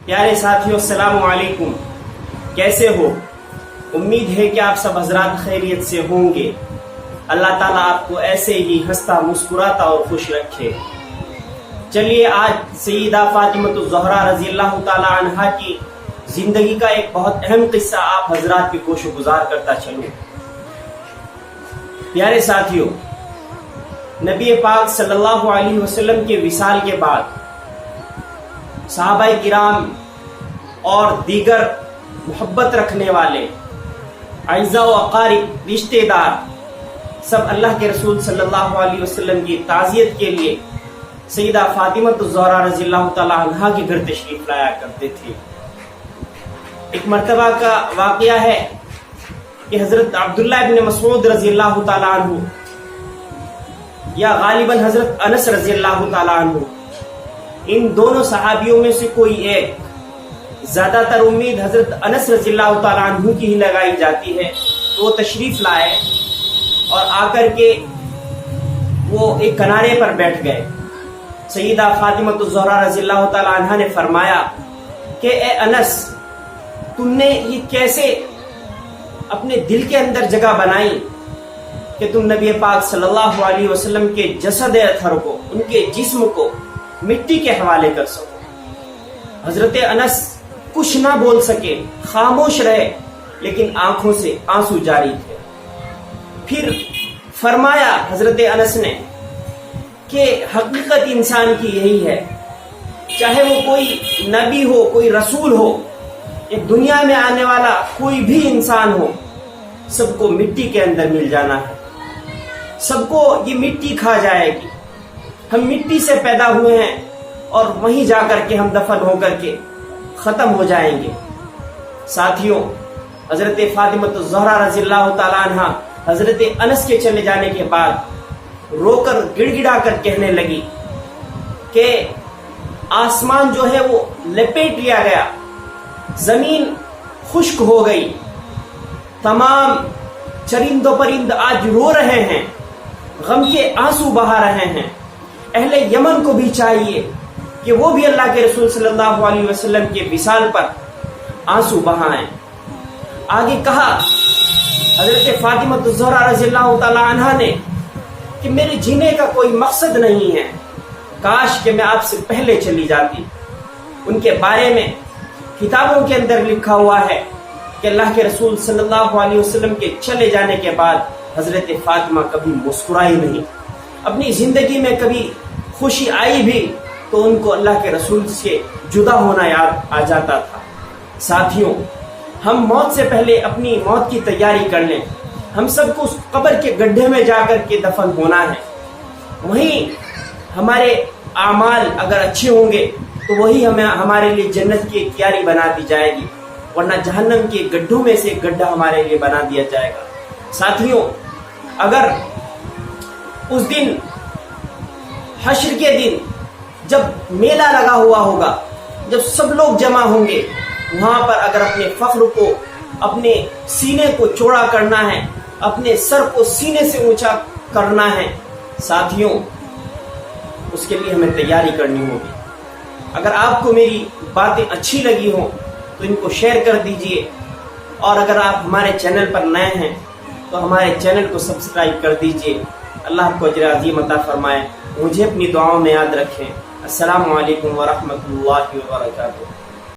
प्यारे साथियों, अस्सलाम वालेकुम। कैसे हो? उम्मीद है कि आप सब हजरात खैरियत से होंगे। अल्लाह ताला आपको ऐसे ही हंसता मुस्कुराता और खुश रखे। चलिए आज सईदा फातिमतुज़ ज़हरा रज़ियल्लाहु ताला अन्हा की जिंदगी का एक बहुत अहम किस्सा आप हजरात की कोशो गुजार करता चलूं। प्यारे साथियों, नबी पाक सल्लल्लाहु अलैहि वसल्लम के विसाल के बाद सहाबाए किराम और दीगर मोहब्बत रखने वाले अज़ा व अक़ारिब रिश्तेदार सब अल्लाह के रसूल सल्लल्लाहु अलैहि वसल्लम की ताज़ियत के लिए सईदा फातिमतुज़ ज़हरा रज़ियल्लाहु ताला अन्हा के घर तशरीफ लाया करते थे। एक मर्तबा का वाक़या है कि हज़रत अब्दुल्लाह इब्न मसऊद रज़ियल्लाहु ताला अन्हु या गालिबन हज़रत अनस रज़ियल्लाहु ताला अन्हु, इन दोनों सहाबियों में से कोई एक, ज्यादातर उम्मीद हजरत अनस रज़ियल्लाहु ताला अन्हु की ही लगाई जाती है, तो वो तशरीफ लाए और आकर के वो एक किनारे पर बैठ गए। सईदा फातिमतुज़ ज़हरा रज़ियल्लाहु ताला अन्हा ने फरमाया कि ए अनस, तुमने ये कैसे अपने दिल के अंदर जगह बनाई कि तुम नबी पाक सल्लल्लाहु अलैहि वसल्लम के जसद अतहर को, उनके जिस्म को मिट्टी के हवाले कर सको। हजरत अनस कुछ ना बोल सके, खामोश रहे, लेकिन आंखों से आंसू जारी थे। फिर फरमाया हजरत अनस ने कि हकीकत इंसान की यही है, चाहे वो कोई नबी हो, कोई रसूल हो, एक दुनिया में आने वाला कोई भी इंसान हो, सबको मिट्टी के अंदर मिल जाना है, सबको ये मिट्टी खा जाएगी। हम मिट्टी से पैदा हुए हैं और वहीं जाकर के हम दफन होकर के खत्म हो जाएंगे। साथियों, हजरत फातिमतुज़ ज़हरा रज़ियल्लाहु ताला अन्हा हजरत अनस के चले जाने के बाद रोकर गिड़गिड़ा कर कहने लगी कि आसमान जो है वो लपेट लिया गया, जमीन खुश्क हो गई, तमाम चरिंदो परिंद आज रो रहे हैं, गम के आंसू बहा रहे हैं। अहले यमन को भी चाहिए कि वो भी अल्लाह के रसूल सल्लल्लाहु अलैहि वसल्लम के विसाल पर आंसू बहाएं। आगे कहा हजरत फातिमतुज़ ज़हरा रज़ियल्लाहु ताला अन्हा ने कि मेरे जीने का कोई मकसद नहीं है, काश कि मैं आपसे पहले चली जाती। उनके बारे में किताबों के अंदर लिखा हुआ है कि अल्लाह के रसूल सल्लल्लाहु अलैहि वसल्लम के चले जाने के बाद हजरत फातिमा कभी मुस्कुराई नहीं। अपनी जिंदगी में कभी खुशी आई भी तो उनको अल्लाह के रसूल से जुदा होना याद आ जाता था। साथियों, हम मौत से पहले अपनी मौत की तैयारी कर लें। हम सबको उस कब्र के गड्ढे में जाकर के दफन होना है। वहीं हमारे आमाल अगर अच्छे होंगे तो वही हमें हमारे लिए जन्नत की एक क्यारी बना दी जाएगी, वरना जहन्नम के गड्ढों में से गड्ढा हमारे लिए बना दिया जाएगा। साथियों, अगर उस दिन हश्र के दिन जब मेला लगा हुआ होगा, जब सब लोग जमा होंगे, वहां पर अगर अपने फख्र को, अपने सीने को चौड़ा करना है, अपने सर को सीने से ऊंचा करना है, साथियों, उसके लिए हमें तैयारी करनी होगी। अगर आपको मेरी बातें अच्छी लगी हो तो इनको शेयर कर दीजिए, और अगर आप हमारे चैनल पर नए हैं तो हमारे चैनल को सब्सक्राइब कर दीजिए। अल्लाह आपको अजर अज़ीम अता फरमाए। मुझे अपनी दुआओं में याद रखें। अस्सलामु अलैकुम व रहमतुल्लाहि व बरकातुहू।